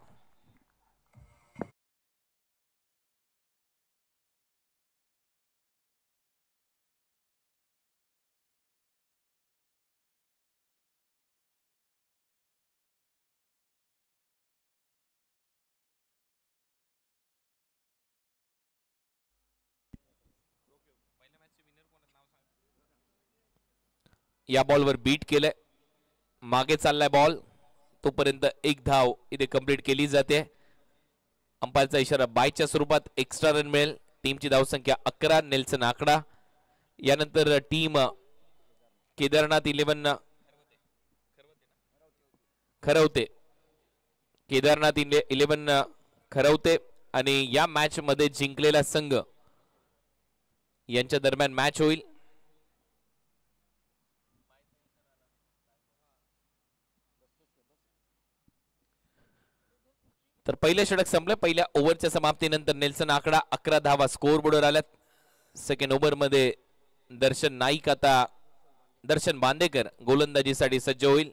या बॉलवर बीट केलंय, मागे चाललाय बॉल, तोपर्यंत एक धाव इथे कंप्लीट केली जाते. अंपायरचा इशारा बायच्या स्वरूपात एक्स्ट्रा रन मिळेल. टीमची धावसंख्या 11, नेल्सन आकडा. यानंतर टीम केदारनाथ 11 खरवते, केदारनाथ 11 खरवते आणि या मॅच मध्ये जिंकलेला संघ यांच्या दरम्यान मॅच होईल. तर पहिले षटक संपले. पहिल्या ओव्हरच्या समाप्तीनंतर नेल्सन आकडा 11 धावा स्कोर बोर्डवर आल्यात. सेकंड ओव्हर मध्ये दर्शन नाईक आता दर्शन बांदेकर गोलंदाजीसाठी सज्ज होईल.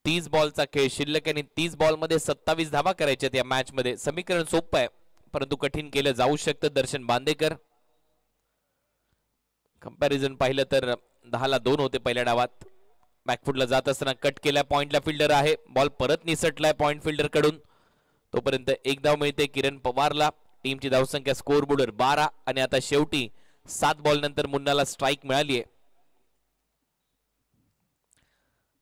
30 बॉलचा खेळ शिल्लक आणि 30 बॉल मध्ये 27 धावा करायच्यात या मॅच मध्ये. समीकरण सोपं आहे परंतु कठीण केलं जाऊ शकतं. दर्शन बांदेकर कंपॅरिझन पाहिलं तर 10ला 2 होते पहिल्या डावात. बॅकफुटला जात असताना कट केला, पॉइंटला फिल्डर आहे, बॉल परत निसटलाय पॉइंट फिल्डर कडून. तोपर्यंत एक धाव मिळते किरण पवारला. टीमची धावसंख्या स्कोर बोर्डवर 12 आणि आता शेवटी 7 बॉल नंतर मुन्नाला स्ट्राईक मिळाली आहे.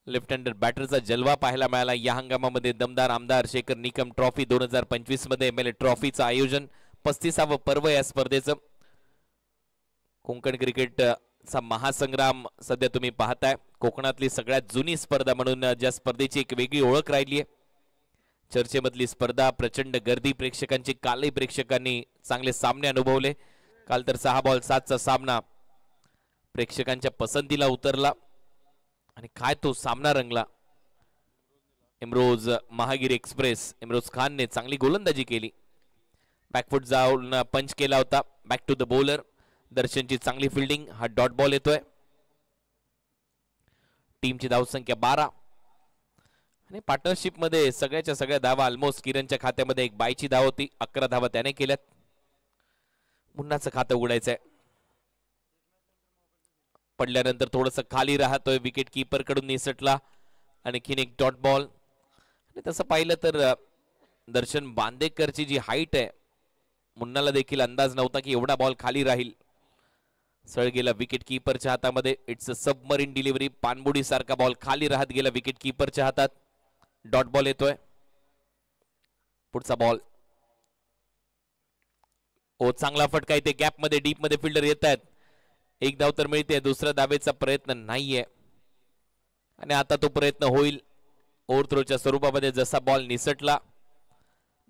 लेफ्ट हँडर बॅटरचा जलवा पाहायला मिळाला या हंगामामध्ये. दमदार आमदार शेखर निकम ट्रॉफी 2025 मध्ये MLA ट्रॉफीचं आयोजन, 35वे पर्व या स्पर्धेचं. कोकण क्रिकेटचा महासंग्राम सध्या तुम्ही पाहताय. कोकणातली सगळ्यात जुनी स्पर्धा म्हणून ज्या स्पर्धेची एक वेगळी ओळख राहिली आहे. चर्चेमधली स्पर्धा, प्रचंड गर्दी प्रेक्षकांची. कालही प्रेक्षकांनी चांगले सामने अनुभवले. काल तर 6 बॉल 7चा सामना प्रेक्षकांच्या पसंतीला उतरला आणि काय तो सामना रंगला. इम्रोज महागीर एक्सप्रेस, इम्रोज खानने चांगली गोलंदाजी केली. बॅकफुट जाऊन पंच केला होता. Back to the bowler. दर्शनची चांगली फिल्डिंग. हा डॉट बॉल येतोय. टीमची धावसंख्या 12 आणि पार्टनरशिप मध्ये सगळ्याच्या सगळ्या धावा ऑलमोस्ट किरणच्या खात्यामध्ये. एक बायची धाव होती, 11 धावा त्याने केल्यात. मुन्नाचं खातं उघडायचंय. पडल्यानंतर थोडस खाली राहतोय, विकेट कीपर कडून निसटला. आणखीन एक डॉट बॉल. आणि तसं पाहिलं तर दर्शन बांदेकरची जी हाईट आहे, मुन्नाला देखील अंदाज नव्हता की एवढा बॉल खाली राहील. सळ गेला विकेट कीपरच्या हातामध्ये. It's a submarine delivery. पाणबुडी सारखा बॉल खाली राहत गेला विकेट कीपरच्या हातात. डॉट बॉल येतोय. पुढचा बॉल. ओ चांगला फटका इथे गॅप मध्ये, डीप मध्ये फिल्डर येत आहेत. एक धाव तर मिळते. दुसऱ्या धावेचा प्रयत्न नाहीये आणि आता तो प्रयत्न होईल ओव्हरथ्रोच्या स्वरूपामध्ये. जसा बॉल निसटला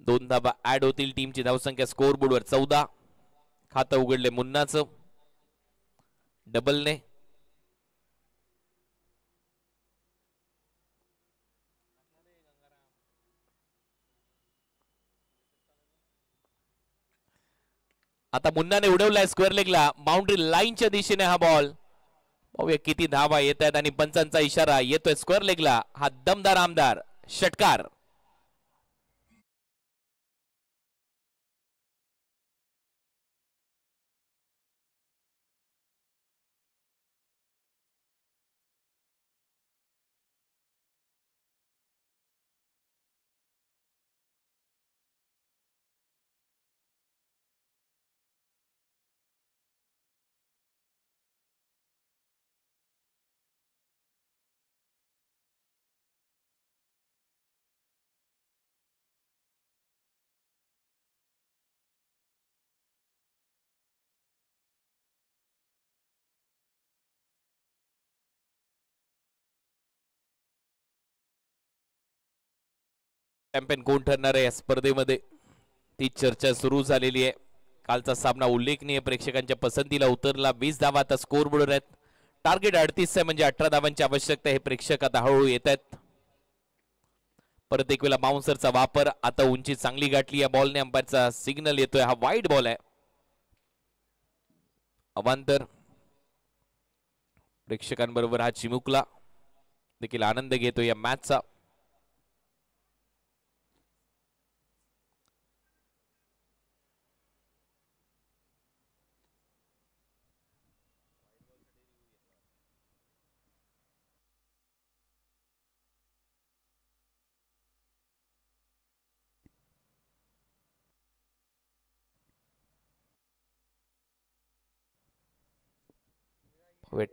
2 धावा ऍड होतील. टीमची धावसंख्या स्कोर बोर्डवर 14. खातं उघडले मुन्नाचं डबलने. आता मुन्नाने उडवलाय स्क्वेअर लेगला, बाउंड्री लाईनच्या दिशेने हा बॉल. पाहूया किती धावा येत आहेत आणि पंचांचा इशारा येतोय स्क्वेअर लेगला. हा दमदार आमदार षटकार. चॅम्पियन कोण ठरणार आहे या स्पर्धेमध्ये, ती चर्चा सुरू झालेली आहे. कालचा सामना उल्लेखनीय प्रेक्षकांच्या पसंतीला उतरला. 20 धावा आता स्कोर बोर्डवर आहेत. टार्गेट 38 आहे म्हणजे 18 धावांची आवश्यकता. हे प्रेक्षक आता हळूहळू येत आहेत. परत एक वेळा बाउन्सरचा वापर. आता उंची चांगली गाठली या बॉलने. अंपायरचा सिग्नल येतोय. हा वाईड बॉल आहे. अवांतर प्रेक्षकांबरोबर हा चिमुकला. देखील आनंद घेतो या मॅचचा.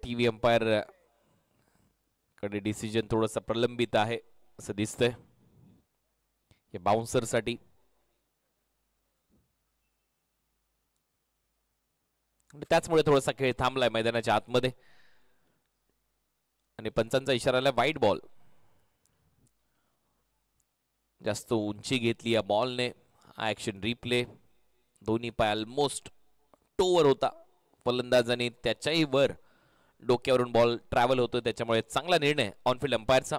टीव्ही अंपायर कडे डिसिजन थोडंसं प्रलंबित आहे असं दिसतंय या बाउन्सर साठी. त्याचमुळे थोडासा खेळ थांबलाय मैदानाच्या आतमध्ये आणि पंचांचा इशारा आला वाईट बॉल. जास्त उंची घेतली या बॉलने. Action replay. दोन्ही पाय ऑलमोस्ट टोवर होता फलंदाजाने, त्याच्याही वर डोक्यावरून बॉल ट्रॅव्हल होतो, त्याच्यामुळे चांगला निर्णय ऑनफिल्ड अंपायरचा.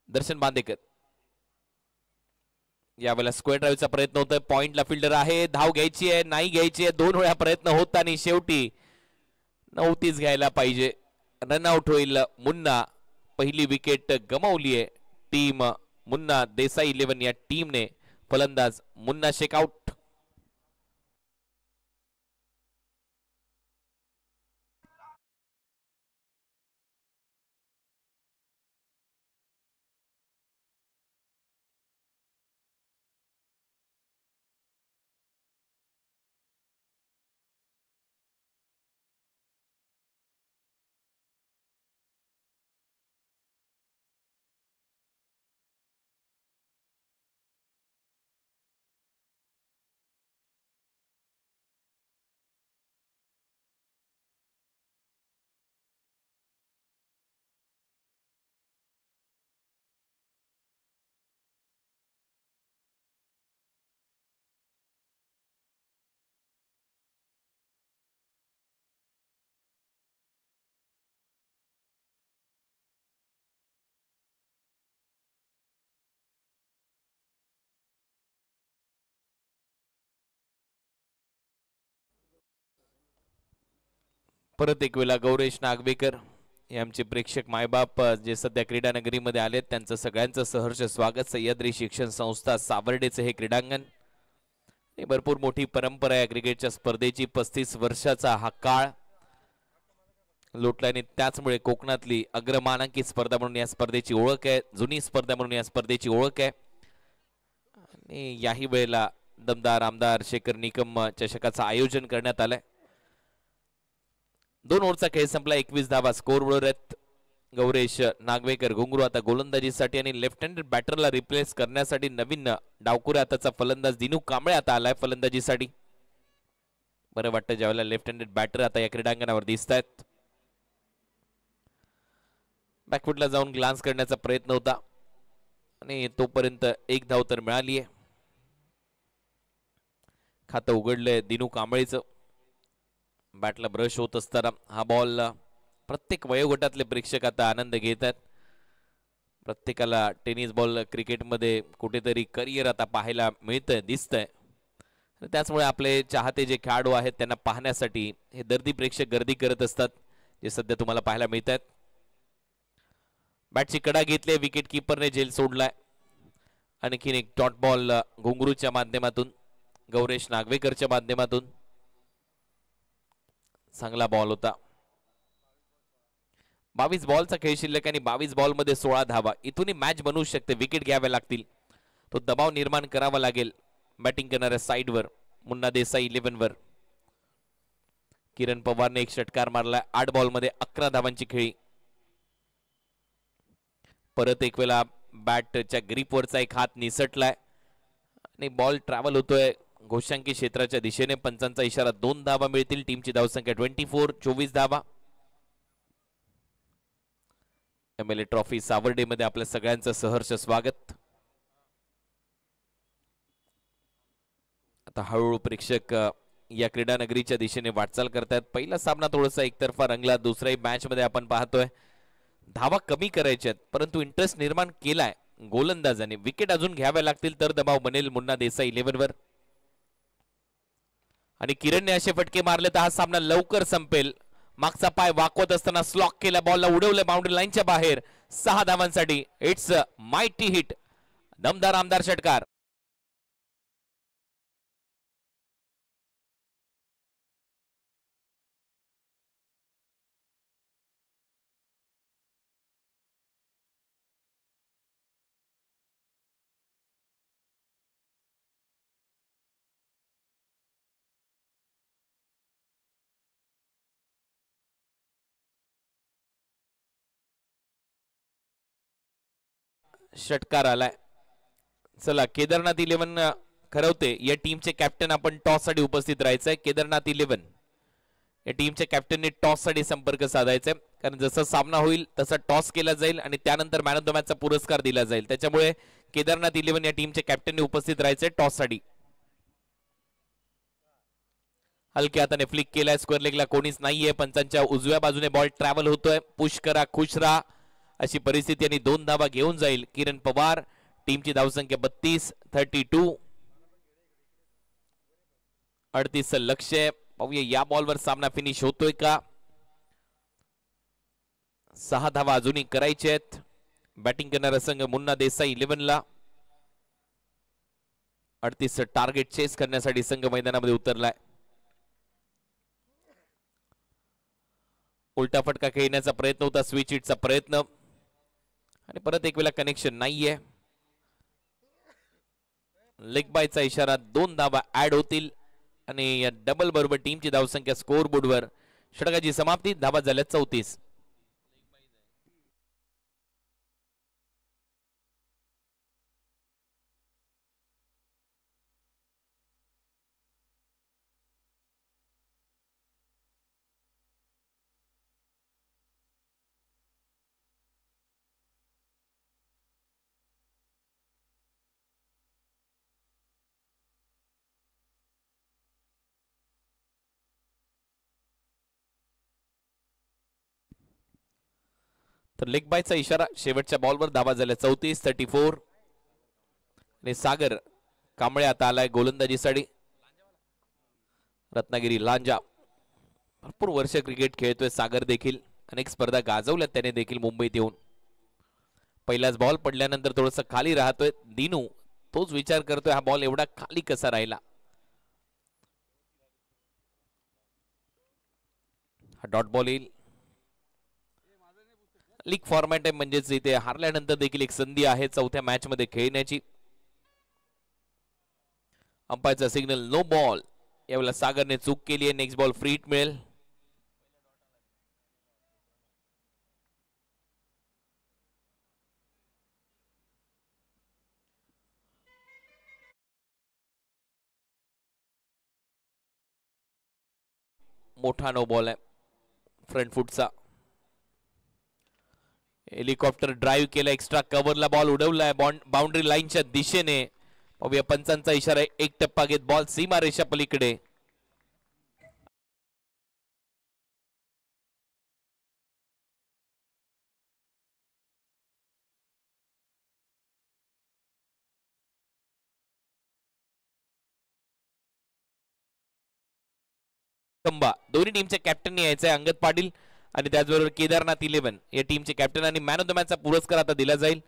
दर्शन बांदेकर यावेळेला स्क्वेअर ड्राईव्हचा प्रयत्न होतोय. पॉइंटला फिल्डर आहे, धाव घ्यायची आहे नाही घ्यायची आहे, 2 वेळा प्रयत्न होता आणि शेवटी नव्हतीच घ्यायला पाहिजे. रनआउट होईल मुन्ना. पहिली विकेट गमावली आहे टीम मुन्ना देसाई 11 या टीमने. फलंदाज मुन्ना शेकआउट. परत एक वेळा गौरेश नागवेकर हे आमचे प्रेक्षक मायबाप जे सध्या क्रीडा नगरीमध्ये आलेत त्यांचं सगळ्यांचं सहर्ष स्वागत. सह्याद्री शिक्षण संस्था सावर्डेचे हे क्रीडांगण. भरपूर मोठी परंपरा आहे क्रिकेटच्या स्पर्धेची. 35 वर्षाचा हा काळ लोटल्याने त्याचमुळे कोकणातली अग्रमानांकित स्पर्धा म्हणून या स्पर्धेची ओळख आहे. जुनी स्पर्धा म्हणून या स्पर्धेची ओळख आहे. आणि याही वेळेला दमदार आमदार शेखर निकम चषकाचं आयोजन करण्यात आलंय. 2 ओव्हरचा खेळ संपला. 21 धावा स्कोर वर आहेत. गौरेश नागवेकर घुंगरू आता गोलंदाजीसाठी आणि लेफ्ट हँडेड बॅटरला रिप्लेस करण्यासाठी नवीन डावकुरे हाताचा फलंदाज दिनू कांबळे आता आलाय फलंदाजीसाठी. बरं वाटतं ज्यावेळेला लेफ्ट हँडेड बॅटर आता या क्रीडांगणावर दिसत आहेत. बॅकफुटला जाऊन ग्लान्स करण्याचा प्रयत्न होता आणि तोपर्यंत 1 धाव तर मिळाली आहे. खातं उघडलंय दिनू कांबळेचं. बॅटला ब्रश होत असताना हा बॉल प्रत्येक वयोगटातले प्रेक्षक आता आनंद घेत आहेत. प्रत्येकाला टेनिस बॉल क्रिकेटमध्ये कुठेतरी करिअर आता पाहायला मिळतंय दिसतंय. त्याचमुळे आपले चाहते जे खेळाडू आहेत त्यांना पाहण्यासाठी हे दर्दी प्रेक्षक गर्दी करत असतात जे सध्या तुम्हाला पाहायला मिळत आहेत. बॅटची कडा घेतली. विकेट किपरने झेल सोडलाय. आणखीन एक डॉट बॉल घुंगरूच्या माध्यमातून गौरेश नागवेकरच्या माध्यमातून. चांगला बॉल होता. 22 बॉलचा खेळ शिल्लक आणि 22 बॉल मध्ये 16 धावा. इथूनही मॅच बनवू शकते. विकेट घ्याव्या लागतील. तो दबाव निर्माण करावा लागेल बॅटिंग करणाऱ्या साइडवर मुन्ना देसाई 11 वर. किरण पवारने एक षटकार मारला. 8 बॉल मध्ये 11 धावांची खेळी. परत एक वेळा बॅटच्या ग्रीपवरचा एक हात निसटलाय आणि बॉल ट्रॅव्हल होतोय घोषांकी क्षेत्राच्या दिशेने. पंचांचा इशारा. 2 धावा मिळतील. टीमची धावसंख्या 24. 24 धावा. MLA ट्रॉफी सावर्डे मध्ये आपल्या सगळ्यांचं सहर्ष स्वागत. आता हळूहळू प्रेक्षक या क्रीडा नगरीच्या दिशेने वाटचाल करतायत. पहिला सामना थोडासा एकतर्फा रंगला. दुसऱ्याही मॅच मध्ये आपण पाहतोय धावा कमी करायच्यात परंतु इंटरेस्ट निर्माण केलाय गोलंदाजाने. विकेट अजून घ्याव्या लागतील तर दबाव बनेल मुन्ना देसाई 11 वर. आणि किरणने असे फटके मारले तर हा सामना लवकर संपेल. मागचा पाय वाकवत असताना स्लॉक केला, बॉलला उडवलं बाउंड्री लाईनच्या बाहेर. 6 धावांसाठी. It's mighty hit. दमदार आमदार षटकार. षटकार आलाय. चला केदारनाथ 11 खरवते या टीमचे कॅप्टन आपण टॉस साठी उपस्थित राहायचंय. केदारनाथ 11 या टीमच्या कॅप्टनने टॉस साठी संपर्क साधायचा, कारण जसं सामना होईल तसा टॉस केला जाईल आणि त्यानंतर मॅन ऑफ द मॅचचा पुरस्कार दिला जाईल. त्याच्यामुळे केदारनाथ 11 या टीमच्या कॅप्टनने उपस्थित राहायचंय टॉस साठी. हलक्या हाताने फ्लिक केलाय. स्क्वेअर लेगला कोणीच नाहीये. पंचांच्या उजव्या बाजूने बॉल ट्रॅव्हल होतोय. पुश करा खुश राहा अशी परिस्थिती आणि 2 धावा घेऊन जाईल किरण पवार. टीमची धावसंख्या 32. 32. 38 लक्ष. पाहूया या बॉलवर सामना फिनिश होतोय का. 6 धावा अजूनही करायचे आहेत. बॅटिंग करणारा संघ मुन्ना देसाई 11 ला. 38 टार्गेट चेस करण्यासाठी संघ मैदानामध्ये उतरलाय. उलटा फटका खेळण्याचा प्रयत्न होता, स्विच हिटचा प्रयत्न आणि परत एक वेळा कनेक्शन नाहीये. लेग बायचा इशारा. 2 धावा ऍड होतील आणि या डबल बरोबर टीमची धावसंख्या स्कोर बोर्डवर. षटकाची समाप्ती. धावा झाल्या 34. तर लेग बायचा इशारा. शेवटच्या बॉलवर धावा झाल्या 34. 34 आणि सागर कांबळे आता आलाय गोलंदाजीसाठी. रत्नागिरी लांजा. भरपूर वर्ष क्रिकेट खेळतोय सागर देखील. अनेक स्पर्धा गाजवल्यात त्याने देखील मुंबईत येऊन. पहिलाच बॉल पडल्यानंतर थोडस खाली राहतोय. दिनू तोच विचार करतोय, हा बॉल एवढा खाली कसा राहिला. हा डॉट बॉल येईल. लीग फॉर्मॅट आहे, म्हणजेच इथे हारल्यानंतर देखील एक संधी आहे चौथ्या मॅच मध्ये खेळण्याची. अंपायरचा सिग्नल नो बॉल. यावेळेला सागरने चूक केली आहे. नेक्स्ट बॉल फ्री हिट मिळेल. मोठा नो बॉल आहे फ्रंट फुटचा. हेलिकॉप्टर ड्राईव्ह केला. एक्स्ट्रा कव्हरला बॉल उडवलाय बाउंड्री लाईनच्या दिशेने. पाहूया पंचांचा इशारा. एक टप्पा घेत बॉल सीमा रेषा पलीकडे. दोन्ही टीमच्या कॅप्टननी यायचंय. अंगद पाटील आणि त्याचबरोबर केदारनाथ 11 या टीमचे कॅप्टन आणि मॅन ऑफ द मॅचचा पुरस्कार आता दिला जाईल.